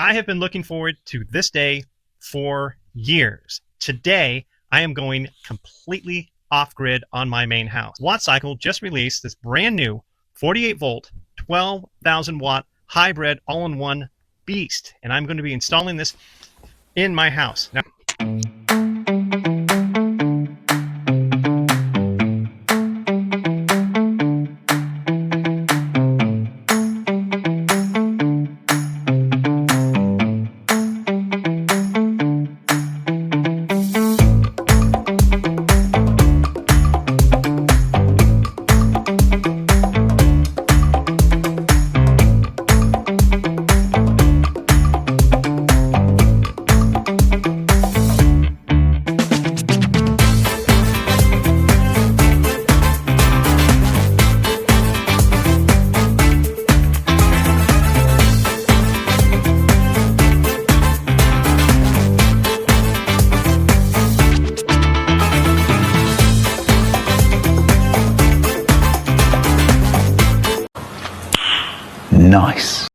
I have been looking forward to this day for years. Today, I am going completely off-grid on my main house. WattCycle just released this brand new 48 volt, 12,000 watt hybrid all-in-one beast, and I'm going to be installing this in my house. Now, Nice.